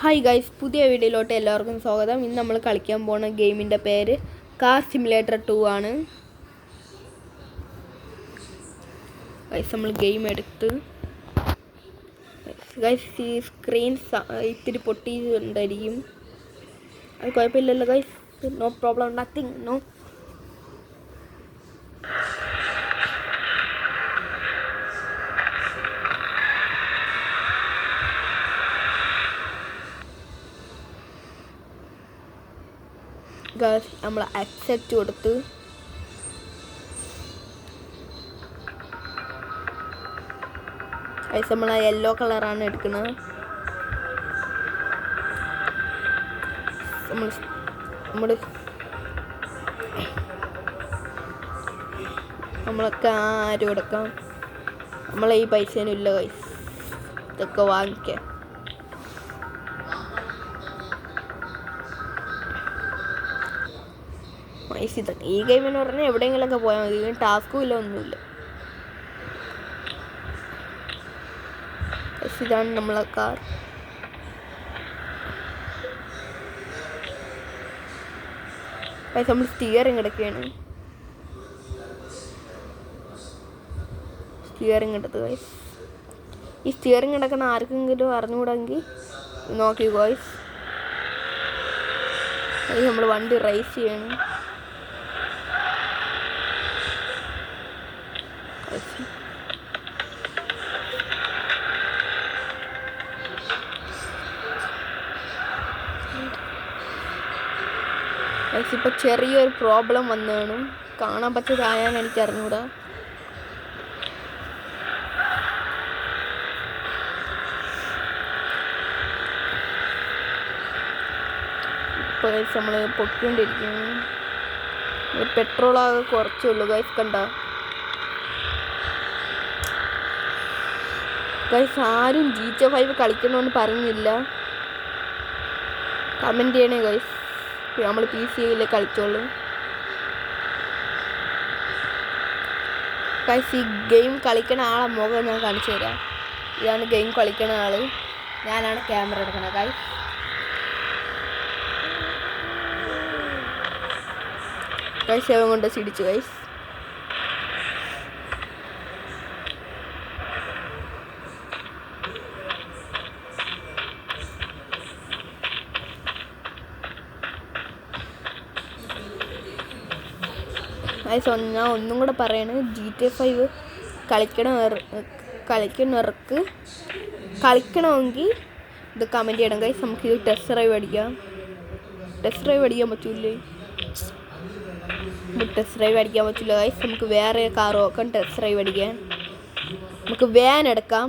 Hi guys, പുതിയ വീഡിയോയിലോട്ട് എല്ലാവർക്കും സ്വാഗതം. ഇന്ന് നമ്മൾ കളിക്കാൻ പോകുന്ന ഗെയിമിൻ്റെ പേര് കാർ സിമുലേറ്റർ 2 ആണ്. ഗൈസ് നമ്മൾ ഗെയിം എടുത്ത് ഗൈസ് ഈ സ്ക്രീൻ ഇത്തിരി പൊട്ടിയിട്ടുണ്ടായിരിക്കും. അത് കുഴപ്പമില്ലല്ലോ guys, no problem, nothing, no. നമ്മൾ അക്സെപ്റ്റ് കൊടുത്ത് നമ്മൾ യെല്ലോ കളറാണ് എടുക്കുന്നത്. നമ്മളൊക്കെ ആരും കൊടുക്കാം. നമ്മളെ ഈ പൈസയൊന്നും ഇല്ല ഗൈസ്, ഇതൊക്കെ വാങ്ങിക്കാം. ഈ ഗെയിം എന്ന് പറഞ്ഞാൽ എവിടെയെങ്കിലുമൊക്കെ പോയാൽ മതി, ടാസ്കും ഇല്ല, ഒന്നുമില്ല. ഇതാണ് നമ്മളെ കാർ. നമ്മൾ സ്റ്റിയറിംഗ് എടുക്കുകയാണ്. സ്റ്റിയറിംഗ് എടുത്ത് ഗൈസ്, ഈ സ്റ്റിയറിംഗ് എടുക്കുന്ന ആർക്കെങ്കിലും അറിഞ്ഞുകൂടെങ്കിൽ നോക്കി ഗൈസ്. അത് നമ്മൾ വണ്ടി റേസ് ചെയ്യണം. ഇപ്പോൾ ചെറിയൊരു പ്രോബ്ലം വന്നതാണ്, കാണാൻ പറ്റതായാലും എനിക്ക് അറിഞ്ഞൂടാ. ഇപ്പോൾ നമ്മൾ പൊക്കിക്കൊണ്ടിരിക്കുന്നു. പെട്രോളാകെ കുറച്ചുള്ളൂ ഗൈസ്, കണ്ട ഗൈസ്. ആരും GTA 5 കളിക്കണമെന്ന് പറയുന്നില്ല, കമൻറ്റ് ചെയ്യണേ ഗൈസ്. നമ്മൾ PC-യിൽ കളിച്ചോളൂ ഗൈസ്. ഈ ഗെയിം കളിക്കണ ആളെ മുഖം ഞാൻ കാണിച്ചു തരാം. ഇതാണ് ഗെയിം കളിക്കണ ആള്, ഞാനാണ് ക്യാമറ എടുക്കണത് ഗൈസ്. ഗൈസ് കൊണ്ട് ചിടിച്ചു ഗൈസ്. ഞാൻ ഒന്നും കൂടെ പറയണത്, GTA 5 കളിക്കണവർക്ക് കളിക്കണമെങ്കിൽ ഇത് കമൻറ്റ് ചെയ്യണം ഗൈസ്. നമുക്കിത് ടെസ്റ്റ് ഡ്രൈവ് അടിക്കാം. ടെസ്റ്റ് ഡ്രൈവ് അടിക്കാൻ പറ്റൂലേ? ടെസ്റ്റ് ഡ്രൈവ് അടിക്കാൻ പറ്റില്ല ഗൈസ്. നമുക്ക് വേറെ കാർ നോക്കാം ടെസ്റ്റ് ഡ്രൈവ് അടിക്കാൻ. നമുക്ക് വാൻ എടുക്കാം.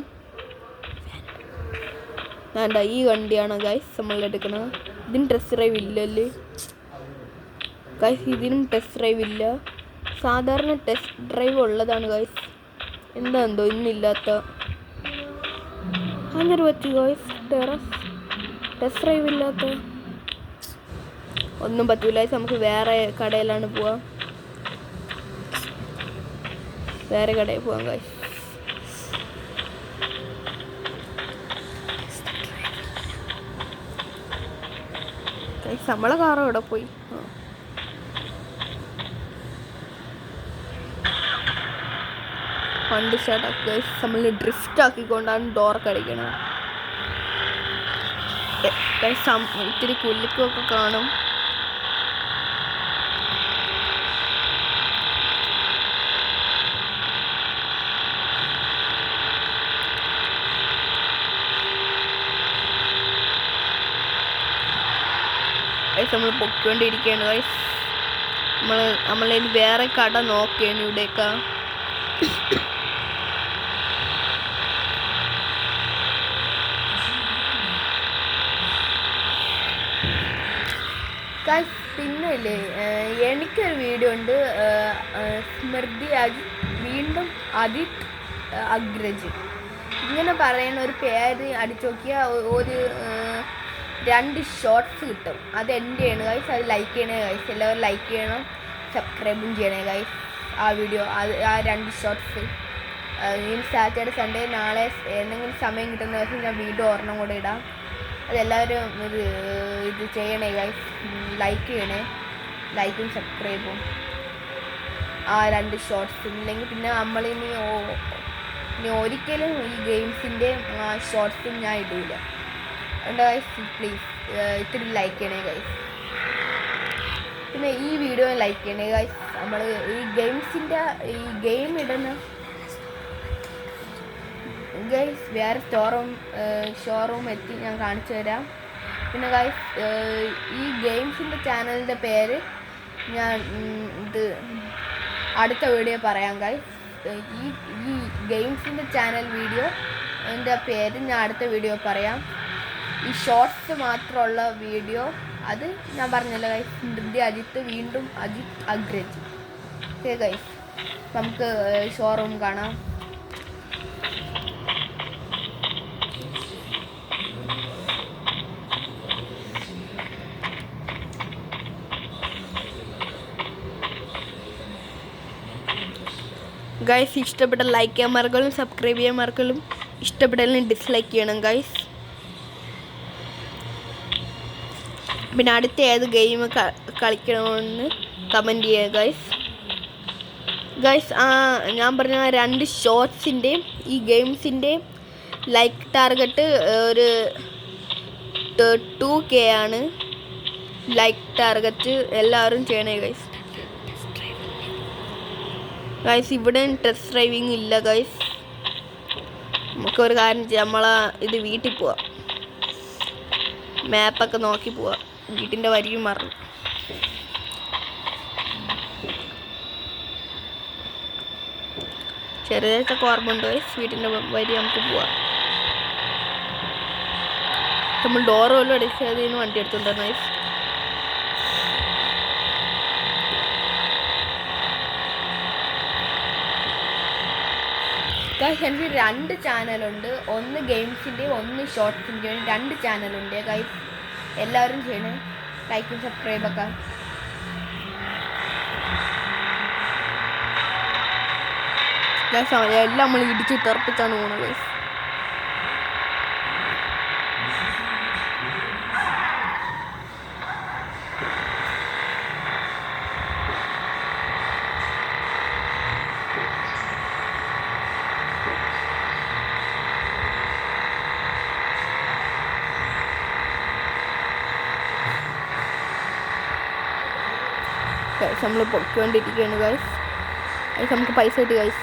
വേണ്ട, ഈ വണ്ടിയാണ് ഗൈസ് നമ്മൾ എടുക്കുന്നത്. ഇതിന് ടെസ്റ്റ് ഡ്രൈവ് ഇല്ലല്ലേ ഗൈസ്? ഇതിനും ടെസ്റ്റ് ഡ്രൈവ് ഇല്ല. സാധാരണ ടെസ്റ്റ് ഡ്രൈവ് ഉള്ളതാണ് ഗൈസ്, എന്താ ഇന്നില്ലാത്ത. അങ്ങനെ പറ്റി ഗൈസ്, ടെസ്റ്റ് ഡ്രൈവ് ഇല്ലാത്ത ഒന്നും പറ്റൂല ഗൈസ്. നമുക്ക് വേറെ കടയിലാണ് പോവാം, വേറെ കടയിൽ പോവാം ഗൈസ്. നമ്മളെ കാറ് ഇവിടെ പോയി. വണ്ടി സ്റ്റാർട്ടാക്കി ഗൈസ്. നമ്മൾ ഡ്രിഫ്റ്റ് ആക്കിക്കൊണ്ടാണ് ഡോറൊക്കെ അടിക്കണത് ഗൈസ്. ഇത്തിരി കുലുക്കൊക്കെ കാണും. ഗൈസ് നമ്മൾ പൊക്കിക്കൊണ്ടിരിക്കുകയാണ് ഗൈസ്. നമ്മളിനി വേറെ കട നോക്കുകയാണ് ഇവിടെയൊക്കെ. ഗൈസ് പിന്നെ ഇല്ലേ, എനിക്കൊരു വീഡിയോ ഉണ്ട്, സ്മൃതി വീണ്ടും അജിത് അഗ്രജ് ഇങ്ങനെ പറയുന്ന ഒരു പേര് അടിച്ചു നോക്കിയാൽ ഒരു 2 ഷോർട്സ് കിട്ടും. അത് എൻ്റെയാണ് ഗൈസ്. അത് ലൈക്ക് ചെയ്യണേ ഗൈസ്, എല്ലാവരും ലൈക്ക് ചെയ്യണം, സബ്സ്ക്രൈബും ചെയ്യണേ ഗൈസ്. ആ വീഡിയോ, ആ 2 ഷോർട്സ് ഈ സാറ്റർഡേ സൺഡേ നാളെ എന്തെങ്കിലും സമയം കിട്ടുന്ന ദിവസം ഞാൻ വീഡിയോ ഒരെണ്ണം കൂടെ ഇടാം. അതെല്ലാവരും ഇത് ചെയ്യണേ ഗൈസ്, ലൈക്ക് ചെയ്യണേ, ലൈക്കും സബ്സ്ക്രൈബും ആ 2 ഷോർട്സ്. ഇല്ലെങ്കിൽ പിന്നെ നമ്മളിനി ഒരിക്കലും ഈ ഗെയിംസിൻ്റെ ഷോർട്സും ഞാൻ ഇടില്ല. അതുകൊണ്ട് ഗൈസ് പ്ലീസ് ഇത്തിരി ലൈക്ക് ചെയ്യണേ ഗൈസ്. പിന്നെ ഈ വീഡിയോ ലൈക്ക് ചെയ്യണേ ഗൈസ്. നമ്മൾ ഈ ഗെയിംസിൻ്റെ ഈ ഗെയിം ഇടുന്ന ഗൈസ് വേറെ ഷോറൂം എത്തി ഞാൻ കാണിച്ചു തരാം. പിന്നെ ഗൈസ് ഈ ഗെയിംസിൻ്റെ ചാനലിൻ്റെ പേര് ഞാൻ ഇത് അടുത്ത വീഡിയോ പറയാം ഗൈസ്. ഈ ഗെയിംസിൻ്റെ ചാനൽ വീഡിയോ എൻ്റെ പേര് ഞാൻ അടുത്ത വീഡിയോ പറയാം. ഈ ഷോർട്സ് മാത്രമുള്ള വീഡിയോ അത് ഞാൻ പറഞ്ഞല്ലോ ഗൈസ്, നൃത്യ അജിത്ത് വീണ്ടും അജിത്ത് അഗ്രജ്. ഓക്കെ ഗൈസ്, നമുക്ക് ഷോറൂം കാണാം. ഗൈസ് ഇഷ്ടപ്പെട്ട ലൈക്ക് ചെയ്യാൻ മറക്കലും സബ്സ്ക്രൈബ് ചെയ്യാൻ മറക്കലും, ഇഷ്ടപ്പെട്ടാലും ഡിസ്ലൈക്ക് ചെയ്യണം ഗൈസ്. പിന്നെ അടുത്ത ഏത് ഗെയിം കളിക്കണമെന്ന് കമൻറ്റ് ചെയ്യുക ഗൈസ്. ഞാൻ പറഞ്ഞ 2 ഷോർട്സിൻ്റെയും ഈ ഗെയിംസിൻ്റെയും ലൈക്ക് ടാർഗറ്റ് ഒരു 2K ആണ് ലൈക്ക് ടാർഗറ്റ്. എല്ലാവരും ചെയ്യണേ ഗൈസ്. ഇവിടെ ടെസ്റ്റ് ഡ്രൈവിങ് ഇല്ല ഗൈസ്. നമുക്കൊരു കാര്യം ചെയ്യാം, നമ്മളെ ഇത് വീട്ടിൽ പോവാം, മാപ്പൊക്കെ നോക്കി പോവാം. വീട്ടിൻ്റെ വരിയും മറന്നു. ചെറിയൊക്കെ ഓർമ്മ ഉണ്ട് ഗൈസ്. വീട്ടിൻ്റെ വരി നമുക്ക് പോവാം. നമ്മൾ ഡോറ് പോലും അടിച്ചതിന് വണ്ടി എടുത്തുകൊണ്ടിരുന്നു ഗൈസ്. എനിക്ക് 2 ചാനലുണ്ട്, ഒന്ന് ഗെയിംസിൻ്റെയും ഒന്ന് ഷോർട്സിൻ്റെയും 2 ചാനലുണ്ട് ഗൈസ്. എല്ലാവരും ചെയ്യണേ, ലൈക്കും സബ്സ്ക്രൈബൊക്കെ. എല്ലാം നമ്മൾ ഇടിച്ച് തെറപ്പിച്ചാണ് പോകുന്നത് ഗൈസ്. നമ്മൾ പൊയ്ക്കൊണ്ടിരിക്കുകയാണ് ഗൈസ്. നമുക്ക് പൈസ കിട്ടി ഗൈസ്.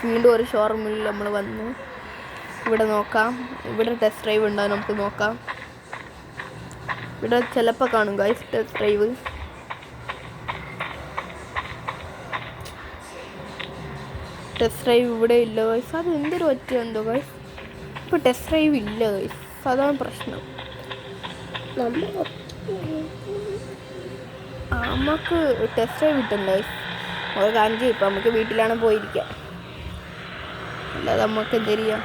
വീണ്ടും ഒരു ഷോറൂമിൽ നമ്മൾ വന്നു. ഇവിടെ നോക്കാം, ഇവിടെ ടെസ്റ്റ് ഡ്രൈവ് ഉണ്ടാവും, നമുക്ക് നോക്കാം. ഇവിടെ ചിലപ്പോൾ കാണും guys test drive. Test drive ഇവിടെ ഇല്ല ഗൈസ്. അത് എന്തൊരു പറ്റിയ എന്തോ ഗൈസ്, ഇപ്പോൾ ടെസ്റ്റ് ഡ്രൈവ് ഇല്ല ഗൈസ്. അതാണ് പ്രശ്നം. നമുക്ക് ടെസ്റ്റ് ഡ്രൈവ് കിട്ടും ഗൈസ്. ഒരു കാര്യം ചെയ്യും, ഇപ്പം നമുക്ക് വീട്ടിലാണ് പോയിരിക്കാം, അല്ലാതെ നമുക്ക് എന്ത് ചെയ്യാം.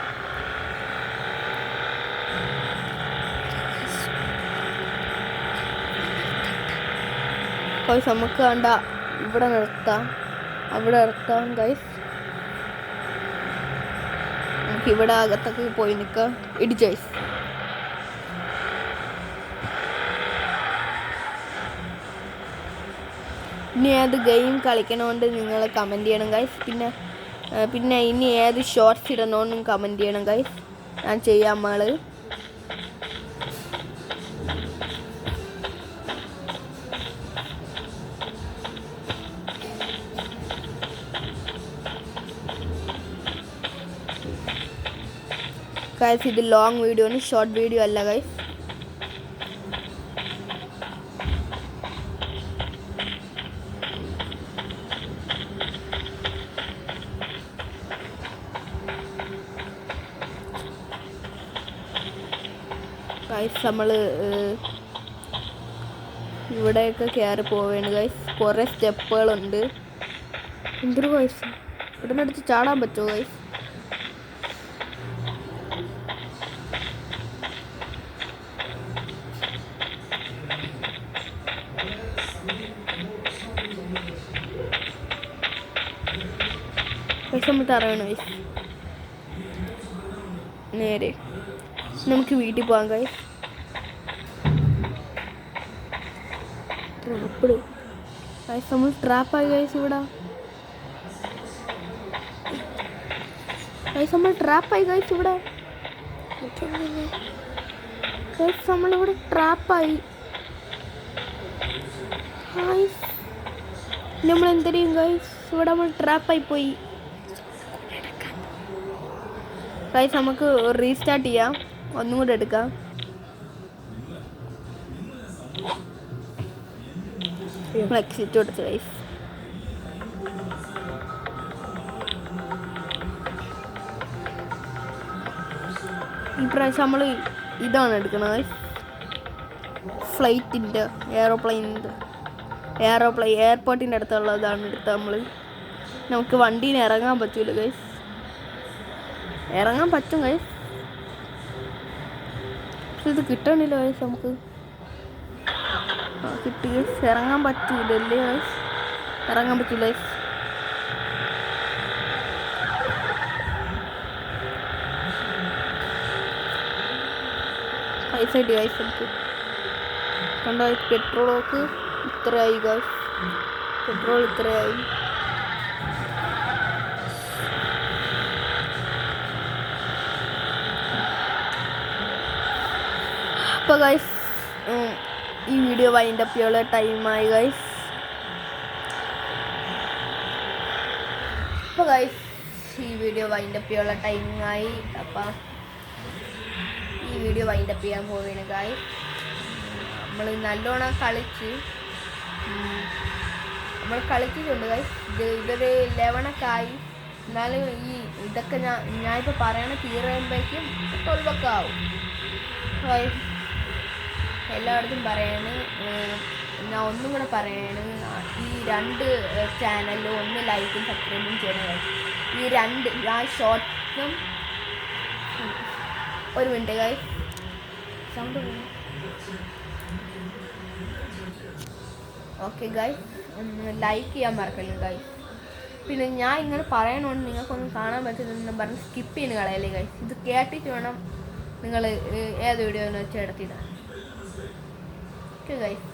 ഗൈസ് നമുക്ക് കണ്ട ഇവിടെ നിർത്താം, അവിടെ നിർത്താം ഗൈസ്. നമുക്ക് ഇവിടെ അകത്തൊക്കെ പോയി നിൽക്കാം. ഇടിച്ച് ഗൈസ്. ഇനി ഏത് ഗെയിം കളിക്കണമെന്ന് നിങ്ങൾ കമൻറ്റ് ചെയ്യണം ഗൈസ്. പിന്നെ ഇനി ഏത് ഷോർട്സ് ഇടണമെന്നും കമൻറ്റ് ചെയ്യണം ഗൈസ്. ഞാൻ ചെയ്യാം. നമ്മൾ ഗൈസ് ഇത് ലോങ് വീഡിയോ ആണ്, ഷോർട്ട് വീഡിയോ അല്ല ഗൈസ്. ഗൈസ് നമ്മൾ ഇവിടെയൊക്കെ കയറി പോവുകയാണ് ഗൈസ്. കുറേ സ്റ്റെപ്പുകളുണ്ട്. എന്തൊരു ഗൈസ്, ഇവിടെ നിന്ന് അടുത്ത് ചാടാൻ പറ്റുമോ ഗൈസ്? ഗൈസ് നമ്മൾ തറയണം ഗൈസ്. നേരെ നമുക്ക് വീട്ടിൽ പോകാം ഗൈസ്. ഗൈസ് നമ്മൾ ട്രാപ്പായി ഗൈസ്. ഇവിടെ ഗൈസ് നമ്മൾ ട്രാപ്പായി ഗൈസ്. ഇവിടെ ഗൈസ് നമ്മളിവിടെ ട്രാപ്പായി ഗൈസ്. നമ്മൾ എന്തെങ്കിലും ഗൈസ് ഇവിടെ നമ്മൾ ട്രാപ്പായി പോയി ഗൈസ്. നമുക്ക് റീസ്റ്റാർട്ട് ചെയ്യാം, ഒന്നും കൂടെ എടുക്കാം. എക്സിറ്റ് കൊടുത്ത് ഗൈസ്. ഈ പ്രാവശ്യം നമ്മൾ ഇതാണ് എടുക്കുന്നത് ഗൈസ്. ഫ്ലൈറ്റിൻ്റെ എയർപോർട്ടിൻ്റെ അടുത്തുള്ളതാണ് എടുത്തത് നമ്മൾ. നമുക്ക് വണ്ടിയിൽ നിന്ന് ഇറങ്ങാൻ പറ്റൂല ഗൈസ്. ഇറങ്ങാൻ പറ്റും ഗൈസ്, പക്ഷെ ഇത് കിട്ടണില്ല ഗൈസ്. നമുക്ക് കിട്ടി ഗൈസ്. ഇറങ്ങാൻ പറ്റൂലല്ലേ ഗൈസ്? ഇറങ്ങാൻ പറ്റൂല ഗൈസ്. പൈസ കിട്ടി ഗൈസ്. നമുക്ക് കണ്ടോ പെട്രോളൊക്കെ ഇത്രയായി ഗൈസ്. പെട്രോൾ ഇത്രയായി. അപ്പോൾ ഗൈസ് ഈ വീഡിയോ വൈൻഡ് അപ്പ് ചെയ്യാനുള്ള ടൈമായി ഗൈസ്. അപ്പോൾ ഗൈസ് ഈ വീഡിയോ വൈൻഡ് അപ്പ് ചെയ്യാനുള്ള ടൈമായി. അപ്പം ഈ വീഡിയോ വൈൻഡ് അപ്പ് ചെയ്യാൻ പോവുകയാണ് ഗൈസ്. നമ്മൾ നല്ലോണം കളിച്ചിട്ടുണ്ട് ഗൈസ്. ഇതൊരു 11 ആയി. എന്നാലും ഈ ഇതൊക്കെ ഞാനിപ്പോൾ പറയണ തീരുമ്പോഴേക്കും 12 ആവും. എല്ലായിടത്തും പറയാണ്. ഞാൻ ഒന്നും കൂടെ പറയാണ്, ഈ 2 ചാനലിലും ഒന്ന് ലൈക്കും സബ്സ്ക്രൈബും ചെയ്യണം. ഈ 2 ആ ഷോർട്സും ഒരു minute guys sound. Okay guys, like ചെയ്യാൻ മറക്കല്ലേ ഗൈസ്. പിന്നെ ഞാൻ ഇങ്ങനെ പറയണോണ്ട് നിങ്ങൾക്കൊന്നും കാണാൻ പറ്റുന്നെന്ന് പറഞ്ഞ് സ്കിപ്പ് ചെയ്യുന്ന കളയല്ലേ ഗൈസ്. ഇത് കേട്ടിട്ട് വേണം നിങ്ങൾ ഏത് വീഡിയോ എന്ന് വെച്ചാൽ എടുത്തിടാൻ. ഓക്കെ ഗൈസ്,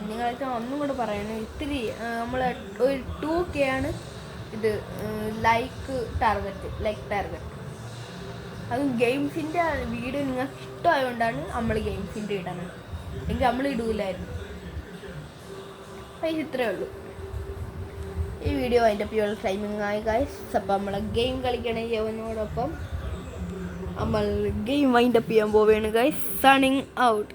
നിങ്ങൾക്ക് ഒന്നും കൂടെ പറയണം. ഇത്തിരി നമ്മൾ ഒരു 2K ആണ് ഇത് ലൈക്ക് ടാർഗറ്റ്. അതും ഗെയിംസിൻ്റെ വീഡിയോ നിങ്ങൾക്ക് ഇഷ്ടമായതുകൊണ്ടാണ് നമ്മൾ ഗെയിംസിൻ്റെ ഇടണം. എങ്കിൽ നമ്മൾ ഇടൂലായിരുന്നു. ഗൈസ് ഇത്രയേ ഉള്ളൂ. ഈ വീഡിയോ അതിൻ്റെ പ്യൂർ ടൈമിംഗ് ആയി ഗൈസ്. അപ്പം നമ്മൾ ഗെയിം കളിക്കണ യവനോടൊപ്പം നമ്മൾ ഗെയിം വൈൻഡ് അപ്പ് ചെയ്യാൻ പോവുകയാണ് ഗൈസ്. Signing out.